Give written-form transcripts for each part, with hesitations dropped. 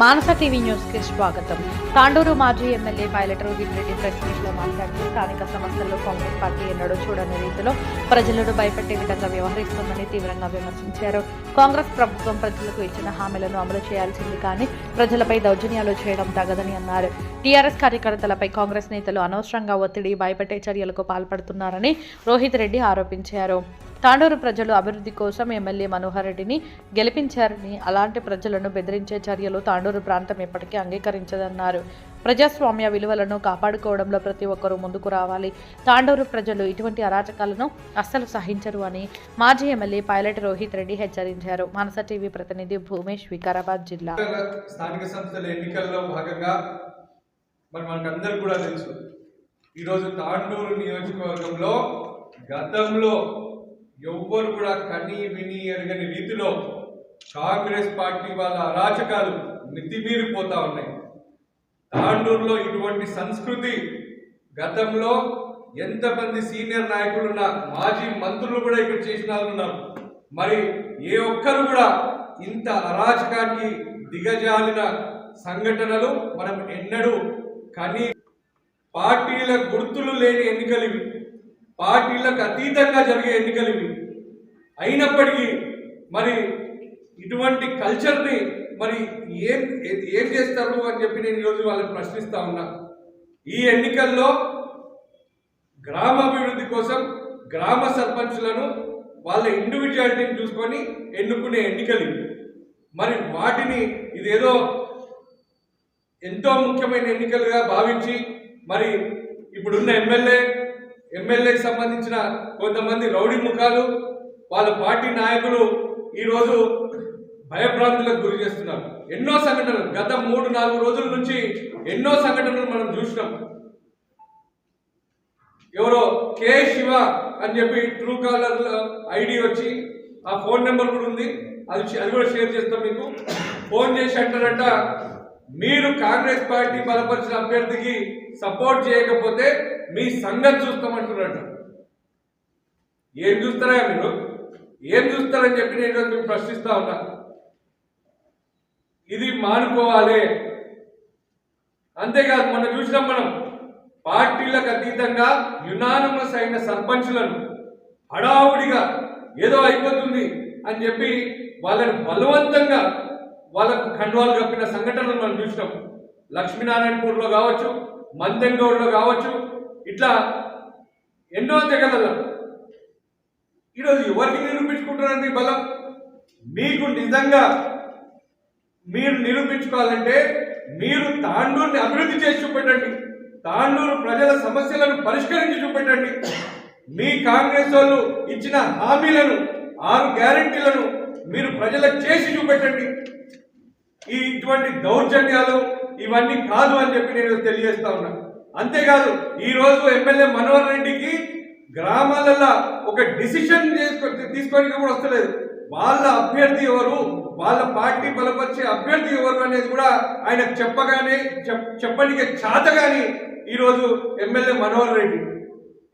మానస TV news కి స్వాగతం. తాండూరు మాజీ MLA pilot Rohit Reddy press meet లో మాట్లాడుతూ స్థానిక సమస్యల్లో కాంగ్రెస్ పార్టీ ఎన్నడూ చూడని రీతిలో ప్రజలను భయపెట్టే విధంగా వ్యవహరిస్తుందని తీవ్రంగా విమర్శించారు. కాంగ్రెస్ ప్రభుత్వం ప్రజలకు ఇచ్చిన హామీలను అమలు చేయాల్సింది కానీ ప్రజలపై దౌర్జన్యాలు చేయడం తగదని అన్నారు. టీఆర్ఎస్ కార్యకర్తలపై కాంగ్రెస్ నేతలు అనవసరంగా ఒత్తిడి, భయపెట్టే చర్యలకు పాల్పడుతున్నారని రోహిత్ రెడ్డి ఆరోపించారు. తాండూరు ప్రజలు అభివృద్ధి కోసం ఎమ్మెల్యే మనోహర్ రెడ్డిని గెలిపించారని, అలాంటి ప్రజలను బెదిరించే చర్యలు తాండూరు ప్రాంతం ఎప్పటికీ అంగీకరించదన్నారు. ప్రజాస్వామ్య విలువలను కాపాడుకోవడంలో ప్రతి ఒక్కరూ ముందుకు రావాలి. తాండూరు ప్రజలు ఇటువంటి అరాచకాలను అస్సలు సహించరు అని మాజీ ఎమ్మెల్యే పైలట్ రోహిత్ రెడ్డి హెచ్చరించారు. మానస టీవీ ప్రతినిధి భూమేష్, వికారాబాద్ జిల్లా. స్థానిక సంస్థల ఎన్నికల్లో భాగంగా మనకందరికీ కూడా తెలుసు, ఈరోజు తాండూరు నియోజకవర్గంలో గతంలో ఎవ్వరు కూడా కని విని ఎరగని రీతిలో కాంగ్రెస్ పార్టీ వాళ్ళ అరాచకాలు మితిమీరిపోతా ఉన్నాయి. తాండూరులో ఇటువంటి సంస్కృతి గతంలో ఎంతమంది సీనియర్ నాయకులున్నా, మాజీ మంత్రులు కూడా ఇక్కడ చేసిన వాళ్ళు ఉన్నారు. మరి ఏ ఒక్కరు కూడా ఇంత అరాచకానికి దిగజాలిన సంఘటనలు మనం ఎన్నడూ కానీ పార్టీల గుర్తులు లేని ఎన్నికలు ఇవి, పార్టీలకు అతీతంగా జరిగే ఎన్నికలు ఇవి. అయినప్పటికీ మరి ఇటువంటి కల్చర్ని మరి ఏం చేస్తారు అని చెప్పి నేను ఈరోజు వాళ్ళని ప్రశ్నిస్తా ఉన్నా. ఈ ఎన్నికల్లో గ్రామాభివృద్ధి కోసం గ్రామ సర్పంచులను వాళ్ళ ఇండివిజువాలిటీని చూసుకొని ఎన్నుకునే ఎన్నికలు మరి వాటిని ఇదేదో ఎంతో ముఖ్యమైన ఎన్నికలుగా భావించి మరి ఇప్పుడున్న ఎమ్మెల్యేకి సంబంధించిన కొంతమంది రౌడీ ముఖాలు, వాళ్ళ పార్టీ నాయకులు ఈరోజు భయభ్రాంతులకు గురి చేస్తున్నారు. ఎన్నో సంఘటనలు గత 3-4 రోజుల నుంచి ఎన్నో సంఘటనలు మనం చూసినాం. ఎవరో కే శివ అని చెప్పి ట్రూ కాలర్ ఐడి వచ్చి, ఆ ఫోన్ నెంబర్ కూడా ఉంది, అది కూడా షేర్ చేస్తాం మీకు. ఫోన్ చేసి అంటారంట, మీరు కాంగ్రెస్ పార్టీ బలపరిచిన అభ్యర్థికి సపోర్ట్ చేయకపోతే మీ సంగతి చూస్తామంటున్నారట. ఏం చూస్తారా మీరు, ఏం చూస్తారని చెప్పి నేను మీకు ప్రశ్నిస్తా ఉన్నా. ఇది మానుకోవాలి. అంతేకాదు, మొన్న చూసినాం మనం పార్టీలకు అతీతంగా యునానిమస్ అయిన సర్పంచులను హడావుడిగా ఏదో అయిపోతుంది అని చెప్పి వాళ్ళని బలవంతంగా వాళ్ళకు కండువాలు కప్పిన సంఘటనలు మనం చూసినాం. లక్ష్మీనారాయణపూర్లో కావచ్చు, మందెంగౌడ్లో కావచ్చు, ఇట్లా ఎన్నో తెగలలో ఈరోజు ఎవరికి నిరూపించుకుంటున్నారు మీ బలం? మీకు నిజంగా మీరు నిరూపించుకోవాలంటే మీరు తాండూరుని అభివృద్ధి చేసి చూపెట్టండి, తాండూరు ప్రజల సమస్యలను పరిష్కరించి చూపెట్టండి. మీ కాంగ్రెస్ వాళ్ళు ఇచ్చిన హామీలను, 6 గ్యారెంటీలను మీరు ప్రజలకు చేసి చూపెట్టండి. ఇటువంటి దౌర్జన్యాలు ఇవన్నీ కాదు అని చెప్పి నేను తెలియజేస్తా ఉన్నా. అంతేకాదు, ఈరోజు ఎమ్మెల్యే మనోహర్ రెడ్డికి గ్రామాలలో ఒక డిసిషన్ తీసుకొని కూడా వస్తలేదు. వాళ్ళ అభ్యర్థి ఎవరు, వాళ్ళ పార్టీ బలపరిచే అభ్యర్థి ఎవరు అనేది కూడా ఆయనకు చెప్పడానికి చాతగాని ఈరోజు ఎమ్మెల్యే మనోహర్ రెడ్డి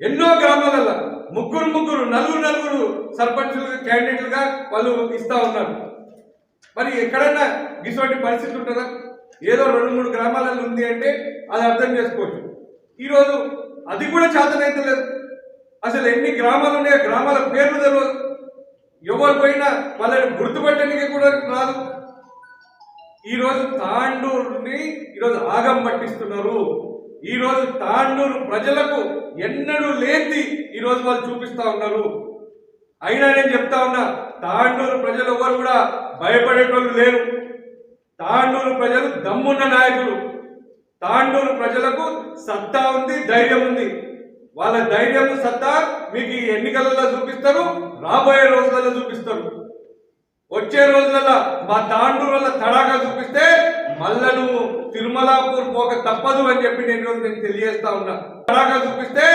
ఎన్నో గ్రామాలలో ముగ్గురు నలుగురు సర్పంచులు క్యాండిడేట్లుగా వాళ్ళు ఇస్తా ఉన్నారు. మరి ఎక్కడైనా ఇటువంటి పరిస్థితి ఉంటుందా? ఏదో 2-3 గ్రామాలలో ఉంది అంటే అది అర్థం చేసుకోవచ్చు. ఈరోజు అది కూడా చేతనైతే లేదు. అసలు ఎన్ని గ్రామాలు ఉన్నాయో గ్రామాల పేర్లు తెలియదు. ఎవరు పోయినా వాళ్ళని గుర్తుపట్టడానికి కూడా రాదు. ఈరోజు తాండూరుని ఈరోజు ఆగం పట్టిస్తున్నారు. ఈరోజు తాండూరు ప్రజలకు ఎన్నడూ లేనిది ఈరోజు వాళ్ళు చూపిస్తా ఉన్నారు. అయినా నేను చెప్తా ఉన్నా, తాండూరు ప్రజలు ఎవరు కూడా భయపడేటోళ్ళు లేరు. తాండూరు ప్రజలు దమ్మున్న నాయకులు. తాండూరు ప్రజలకు సత్తా ఉంది, ధైర్యం ఉంది. వాళ్ళ ధైర్యం, సత్తా మీకు ఈ ఎన్నికలలో చూపిస్తారు, రాబోయే రోజులలో చూపిస్తారు. వచ్చే రోజులలో మా తాండూరు వల్ల తడాగా చూపిస్తే మళ్ళా నువ్వు తిరుమలాపూర్ పోక తప్పదు అని చెప్పి నేను తెలియజేస్తా ఉన్నా. తడాగా చూపిస్తే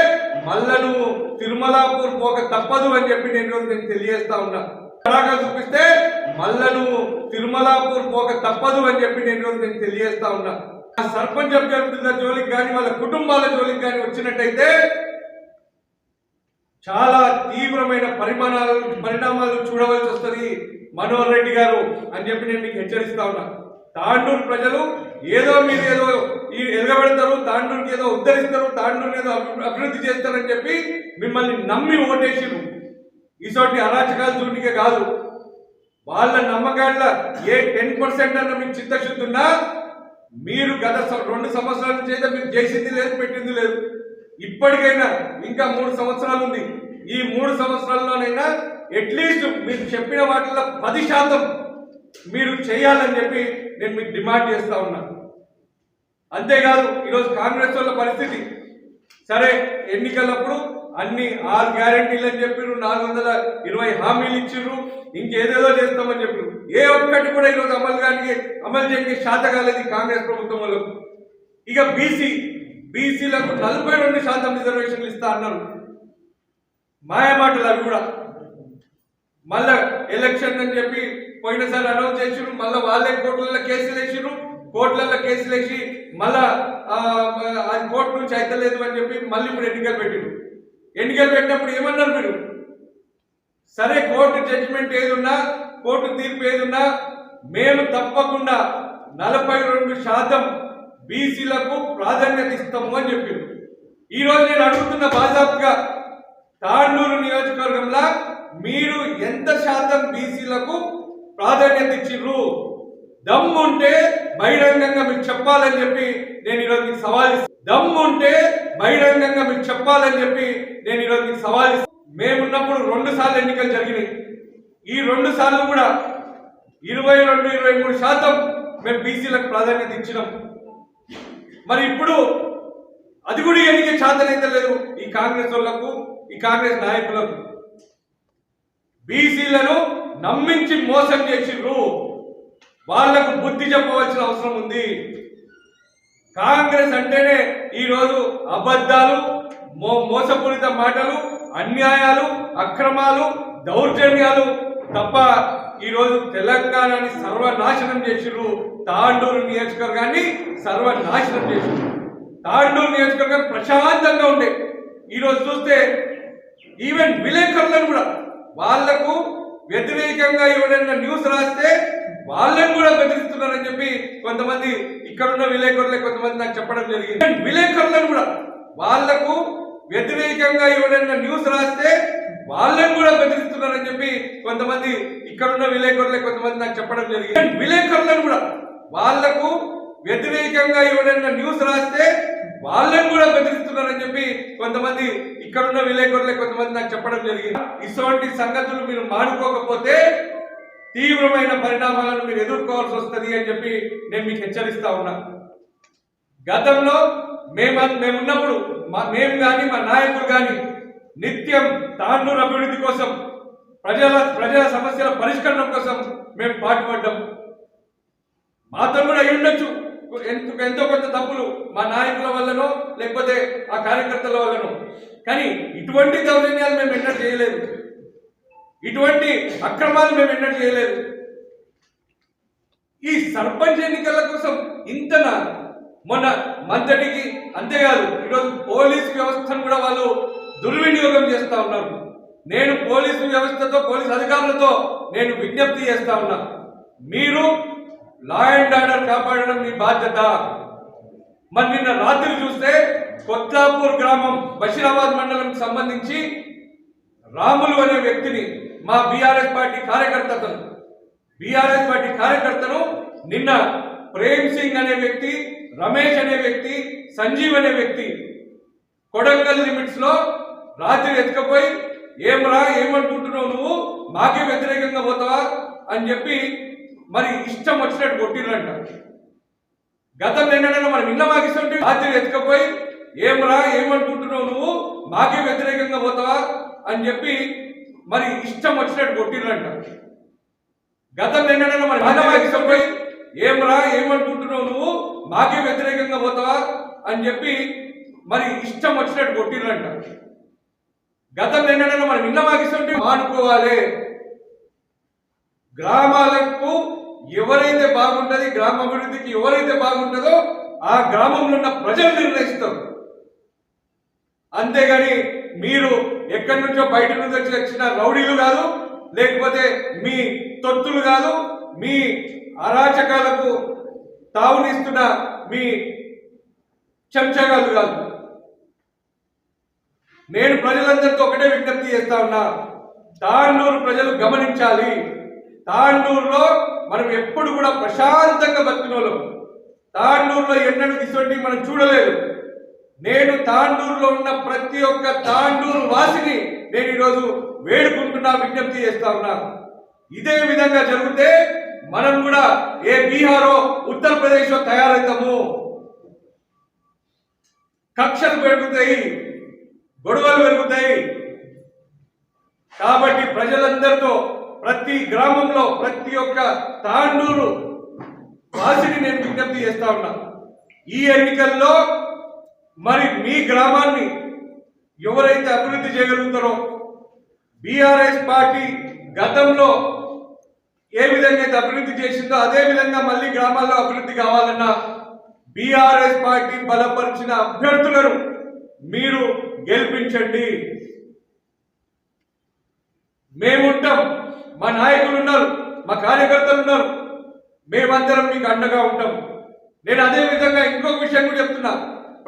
మళ్ళా నువ్వు తిరుమలాపూర్ పోక తప్పదు అని చెప్పి నేను తెలియజేస్తా ఉన్నా. తడాగా చూపిస్తే మళ్ళా నువ్వు తిరుమలాపూర్ పోక తప్పదు అని చెప్పి నేను తెలియజేస్తా ఉన్నా. ఆ సర్పంచ్ అభ్యర్థుల జోలికి కానీ వాళ్ళ కుటుంబాల జోలికి కానీ వచ్చినట్టయితే చాలా తీవ్రమైన పరిణామాలు చూడవలసి వస్తుంది మనోహర్ రెడ్డి గారు అని చెప్పి నేను మీకు హెచ్చరిస్తా ఉన్నా. తాండూరు ప్రజలు ఏదో మీరు ఏదో ఈ ఎదగబెడతారు, తాండూరుకి ఏదో ఉద్ధరిస్తారు, తాండూరు ఏదో అభివృద్ధి చేస్తారని చెప్పి మిమ్మల్ని నమ్మి ఓటేసిరు. ఇటువంటి అరాచకాలు చూడనికే కాదు, వాళ్ళ నమ్మకాల ఏ 10% అన్న మీకు చిత్తశుద్ధి ఉన్నా మీరు గత 2 సంవత్సరాల నుంచి అయితే మీరు చేసింది లేదు, పెట్టింది లేదు. ఇప్పటికైనా ఇంకా 3 సంవత్సరాలు ఉంది. ఈ 3 సంవత్సరాల్లోనైనా అట్లీస్ట్ మీరు చెప్పిన వాటిలో 10% మీరు చేయాలని చెప్పి నేను మీకు డిమాండ్ చేస్తా ఉన్నా. అంతేకాదు ఈరోజు కాంగ్రెస్ వాళ్ళ పరిస్థితి సరే, ఎన్నికలప్పుడు అన్ని 6 గ్యారెంటీలు అని చెప్పారు, 420 హామీలు ఇచ్చిర్రు, ఇంకేదేదో చేస్తామని చెప్పారు. ఏ ఒక్కటి కూడా ఈరోజు అమలు చేయడానికి శాత కాలేదు కాంగ్రెస్ ప్రభుత్వం వాళ్ళకు. ఇక బీసీలకు 42% రిజర్వేషన్లు ఇస్తా అన్నారు. మాయమాటలు అవి కూడా. మళ్ళా ఎలక్షన్ అని చెప్పి పోయినసారి అనౌన్స్ చేసిర్రు, మళ్ళీ వాళ్ళే కోర్టులలో కేసులు వేసిర్రు, కోర్టులలో కేసులు వేసి మళ్ళా అది కోర్టు నుంచి అయితలేదు అని చెప్పి మళ్ళీ ఇప్పుడు ఎన్నికలు పెట్టిరు. ఎన్నికలు పెట్టినప్పుడు ఏమన్నారు మీరు? సరే, కోర్టు జడ్జిమెంట్ ఏదున్నా, కోర్టు తీర్పు ఏదున్నా మేము తప్పకుండా 42% బీసీలకు ప్రాధాన్యత ఇస్తాము అని చెప్పారు. ఈరోజు నేను అడుగుతున్న బాజాబ్గా, తాండూరు నియోజకవర్గంలో మీరు ఎంత శాతం బీసీలకు ప్రాధాన్యత ఇచ్చిర్రు? దమ్ముంటే బహిరంగంగా మీకు చెప్పాలని చెప్పి నేను ఈరోజు మీకు సవాల్ ఇస్తాను. దమ్ముంటే బహిరంగంగా మీకు చెప్పాలని చెప్పి నేను ఈరోజు మీకు సవాల్ ఇస్తాను. మేమున్నప్పుడు 2 సార్లు ఎన్నికలు జరిగినాయి. ఈ 2 సార్లు కూడా 22-23% మేము బీసీలకు ప్రాధాన్యత ఇచ్చినాం. మరి ఇప్పుడు అది కూడా ఎన్నిక చేతనైతే లేదు ఈ కాంగ్రెస్ వాళ్ళకు, ఈ కాంగ్రెస్ నాయకులకు. బీసీలను నమ్మించి మోసం చేసిర్రు, వాళ్లకు బుద్ధి చెప్పవలసిన అవసరం ఉంది. కాంగ్రెస్ అంటేనే ఈరోజు అబద్ధాలు, మోసపూరిత మాటలు, అన్యాయాలు, అక్రమాలు, దౌర్జన్యాలు తప్ప ఈరోజు తెలంగాణని సర్వనాశనం చేసిర్రు. తాండూరు నియోజకవర్గాన్ని సర్వనాశనం చేసిర్రు. తాండూరు నియోజకవర్గం ప్రశాంతంగా ఉండే ఈరోజు చూస్తే ఈవెన్ విలేకరులను కూడా వాళ్లకు వ్యతిరేకంగా ఎవరైనా న్యూస్ రాస్తే వాళ్ళని కూడా బెదిరిస్తున్నారని చెప్పి కొంతమంది ఇక్కడున్న విలేకరులే కొంతమంది నాకు చెప్పడం జరిగింది. విలేకరులను కూడా వాళ్లకు వ్యతిరేకంగా ఎవరైనా న్యూస్ రాస్తే వాళ్ళని కూడా బెదిరిస్తున్నారని చెప్పి కొంతమంది ఇక్కడున్న విలేకరులే కొంతమంది నాకు చెప్పడం జరిగింది. విలేకరులను కూడా వాళ్లకు వ్యతిరేకంగా ఎవరైనా న్యూస్ రాస్తే వాళ్ళని కూడా బెదిరిస్తున్నారని చెప్పి కొంతమంది ఇక్కడున్న విలేకరులే కొంతమంది నాకు చెప్పడం జరిగింది. ఇటువంటి సంగతులు మీరు మానుకోకపోతే తీవ్రమైన పరిణామాలను మీరు ఎదుర్కోవాల్సి వస్తుంది అని చెప్పి నేను మీకు హెచ్చరిస్తా ఉన్నా. గతంలో మేమున్నప్పుడు మేము కానీ మా నాయకులు కానీ నిత్యం తాండూరు అభివృద్ధి కోసం, ప్రజల సమస్యల పరిష్కరణ కోసం మేము పాటుపడ్డాం. మాతో కూడా అయి ఉండొచ్చు ఎంతో కొంత తప్పులు మా నాయకుల వల్లనో లేకపోతే ఆ కార్యకర్తల వల్లనో, కానీ ఇటువంటి దౌర్జన్యాలు మేము ఎన్నడూ చేయలేదు, ఇటువంటి అక్రమాలు మేము ఎన్నడూ చేయలేదు. ఈ సర్పంచ్ ఎన్నికల కోసం ఇంతనా మొన్న మంతటికి, అంతేకాదు ఈరోజు పోలీసు వ్యవస్థను కూడా వాళ్ళు దుర్వినియోగం చేస్తా ఉన్నారు. నేను పోలీసు వ్యవస్థతో, పోలీసు అధికారులతో నేను విజ్ఞప్తి చేస్తా ఉన్నా, మీరు లా అండ్ ఆర్డర్ కాపాడడం మీ బాధ్యత. మరి నిన్న రాత్రి చూస్తే కొత్తాపూర్ గ్రామం బషీరాబాద్ మండలంకి సంబంధించి రాములు అనే వ్యక్తిని, మా బీఆర్ఎస్ పార్టీ కార్యకర్తను నిన్న ప్రేమ్ సింగ్ అనే వ్యక్తి, రమేష్ అనే వ్యక్తి, సంజీవ్ అనే వ్యక్తి కొడంగల్ లిమిట్స్ లో రాత్రి ఎత్తుకపోయి ఏమనుకుంటున్నావు నువ్వు, మాకే వ్యతిరేకంగా పోతావా అని చెప్పి మరి ఇష్టం వచ్చినట్టు కొట్టిరంట. గతం నిన్నడైనా మనం ఇళ్ళ మాకిస్తుంటే రాత్రి ఎత్తుకపోయి ఏమనుకుంటున్నావు నువ్వు, మాకే వ్యతిరేకంగా పోతావా అని చెప్పి మరి ఇష్టం వచ్చినట్టు కొట్టిరంట. గతం నిన్నడైనా మనం ఇళ్ళ మాకిస్తుంటే ఏమనుకుంటున్నావు నువ్వు, మాకే వ్యతిరేకంగా పోతావా అని చెప్పి మరి ఇష్టం వచ్చినట్టు కొట్టిరంట. గతం నిన్నడైనా మనం ఇళ్ళ మాకిస్తుంటే మానుకోవాలి. గ్రామాలకు ఎవరైతే బాగుంటుంది, గ్రామ అభివృద్ధికి ఎవరైతే బాగుంటుందో ఆ గ్రామంలో ఉన్న ప్రజలు నిర్ణయిస్తారు. అంతేగాని మీరు ఎక్కడి నుంచో బయట నుంచి వచ్చిన రౌడీలు కాదు, లేకపోతే మీ తొత్తులు కాదు, మీ అరాచకాలకు తావునిస్తున్న మీ చెంచగాళ్ళు కాదు. నేను ప్రజలందరితో ఒకటే విజ్ఞప్తి చేస్తా ఉన్నా, తాండూరు ప్రజలు గమనించాలి. తాండూరులో మనం ఎప్పుడు కూడా ప్రశాంతంగా బతికినోళ్ళం. తాండూరులో ఎన్నడూ ఇటువంటి మనం చూడలేదు. నేను తాండూరులో ఉన్న ప్రతి ఒక్క తాండూరు వాసిని నేను ఈరోజు వేడుకుంటున్నా, విజ్ఞప్తి చేస్తా ఉన్నా. ఇదే విధంగా జరిగితే మనం కూడా ఏ బీహారో ఉత్తరప్రదేశ్ తయారవుతాము. కక్షలు పెరుగుతాయి, గొడవలు పెరుగుతాయి. కాబట్టి ప్రజలందరితో ప్రతి గ్రామంలో ప్రతి ఒక్క తాండూరు వాసిని నేను విజ్ఞప్తి చేస్తా ఉన్నా, ఈ ఎన్నికల్లో మరి మీ గ్రామాన్ని ఎవరైతే అభివృద్ధి చేయగలుగుతారో, బీఆర్ఎస్ పార్టీ గతంలో ఏ విధంగా అయితే అభివృద్ధి చేసిందో అదే విధంగా మళ్ళీ గ్రామాల్లో అభివృద్ధి కావాలన్నా బీఆర్ఎస్ పార్టీ బలపరిచిన అభ్యర్థులను మీరు గెలిపించండి. మేముంటాం, మా నాయకులు ఉన్నారు, మా కార్యకర్తలు ఉన్నారు, మేమందరం మీకు అండగా ఉంటాం. నేను అదే విధంగా ఇంకొక విషయం కూడా చెప్తున్నా,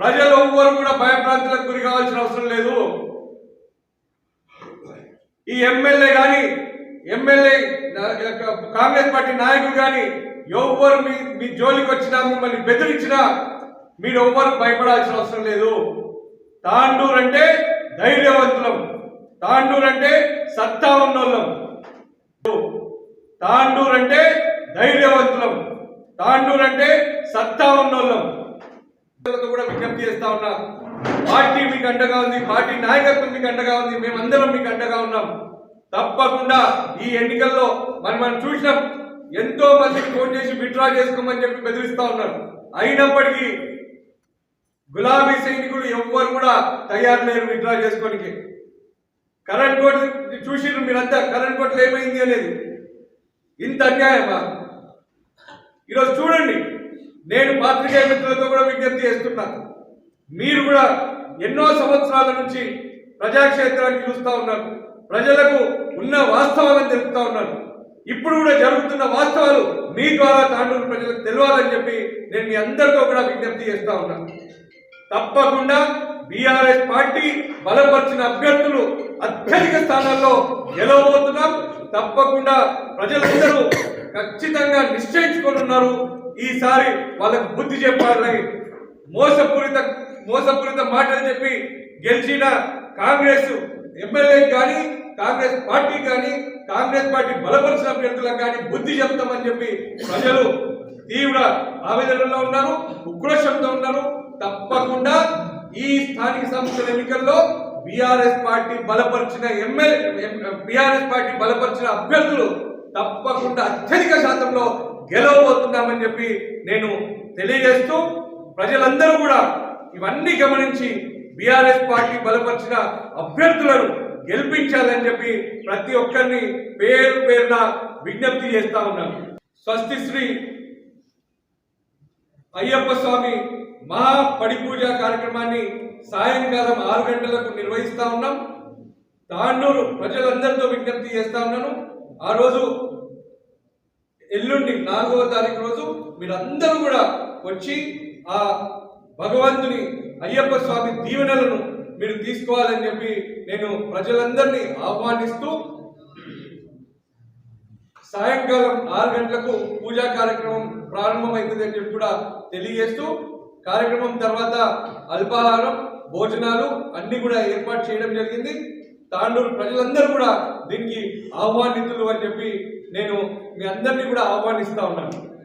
ప్రజలు ఎవ్వరు కూడా భయభ్రాంతులకు గురి కావాల్సిన అవసరం లేదు. ఈ ఎమ్మెల్యే కానీ కాంగ్రెస్ పార్టీ నాయకులు కానీ ఎవ్వరు మీ జోలికి వచ్చినా మిమ్మల్ని బెదిరించినా మీరు ఎవ్వరు భయపడాల్సిన అవసరం లేదు. తాండూరు అంటే ధైర్యవంతులం, తాండూరు అంటే సత్తా ఉన్నోళ్ళం, తాండూరు అంటే ధైర్యవంతులం, తాండూరు అంటే సత్తా ఉన్నోళ్ళం కూడా విజ్ఞప్తి చేస్తా ఉన్నా. పార్టీ మీకు అండగా ఉంది, పార్టీ నాయకత్వం మీకు అండగా ఉంది, మేమందరం మీకు అండగా ఉన్నాం. తప్పకుండా ఈ ఎన్నికల్లో మనం చూసినాం, ఎంతో మందికి ఫోన్ చేసి విత్డ్రా చేసుకోమని చెప్పి బెదిరిస్తా ఉన్నారు. అయినప్పటికీ గులాబీ సైనికులు ఎవ్వరు కూడా తయారు లేరు విత్డ్రా చేసుకోనికి. కరెంట్ కోట్ చూసిరు మీరంతా, కరెంట్ కోట్లు ఏమైంది అనేది. ఇంత అన్యాయమా? ఈరోజు చూడండి, నేను పాత్రికేయ మిత్రులతో కూడా విజ్ఞప్తి చేస్తున్నా, మీరు కూడా ఎన్నో సంవత్సరాల నుంచి ప్రజాక్షేత్రాన్ని చూస్తూ ఉన్నారు, ప్రజలకు ఉన్న వాస్తవాలను తెలుపుతా ఉన్నారు. ఇప్పుడు కూడా జరుగుతున్న వాస్తవాలు మీ ద్వారా తాండూరు ప్రజలకు తెలియాలని చెప్పి నేను మీ అందరితో కూడా విజ్ఞప్తి చేస్తా ఉన్నాను. తప్పకుండా బీఆర్ఎస్ పార్టీ బలపరిచిన అభ్యర్థులు అత్యధిక స్థానాల్లో గెలవబోతున్నాం. తప్పకుండా ప్రజలందరూ ఖచ్చితంగా నిశ్చయించుకొని ఉన్నారు. ఈసారి వాళ్ళకు బుద్ధి చెప్పాలని మోసపూరిత మాటలు చెప్పి గెలిచిన కాంగ్రెస్ ఎమ్మెల్యే కానీ కాంగ్రెస్ పార్టీ కానీ కాంగ్రెస్ పార్టీ బలపరిచిన అభ్యర్థులకు కానీ బుద్ధి చెప్తామని చెప్పి ప్రజలు తీవ్ర ఆవేదనలో ఉన్నారు, ఉక్రోషంతో ఉన్నారు. తప్పకుండా ఈ స్థానిక సంస్థల ఎన్నికల్లో బీఆర్ఎస్ పార్టీ బలపరిచిన బీఆర్ఎస్ పార్టీ బలపరిచిన అభ్యర్థులు తప్పకుండా అత్యధిక శాతంలో గెలవబోతున్నామని చెప్పి నేను తెలియజేస్తూ, ప్రజలందరూ కూడా ఇవన్నీ గమనించి బీఆర్ఎస్ పార్టీ బలపరిచిన అభ్యర్థులను గెలిపించాలని చెప్పి ప్రతి ఒక్కరిని పేరు పేరున విజ్ఞప్తి చేస్తా ఉన్నాను. స్వస్తి శ్రీ అయ్యప్ప స్వామి మహా పడిపూజ కార్యక్రమాన్ని సాయంకాలం 6 గంటలకు నిర్వహిస్తా ఉన్నాం. తాండూరు ప్రజలందరితో విజ్ఞప్తి చేస్తా ఉన్నాను, ఆ రోజు ఎల్లుండి 4వ తారీఖు రోజు మీరందరూ కూడా వచ్చి ఆ భగవంతుని అయ్యప్ప స్వామి దీవెనలను మీరు తీసుకోవాలని చెప్పి నేను ప్రజలందరినీ ఆహ్వానిస్తూ, సాయంకాలం 6 గంటలకు పూజా కార్యక్రమం ప్రారంభమైంది అని చెప్పి కూడా తెలియజేస్తూ, కార్యక్రమం తర్వాత అల్పాహారం భోజనాలు అన్ని కూడా ఏర్పాటు చేయడం జరిగింది. తాండూరు ప్రజలందరూ కూడా దీనికి ఆహ్వానితులు అని చెప్పి నేను మీ అందరినీ కూడా ఆహ్వానిస్తా ఉన్నాను.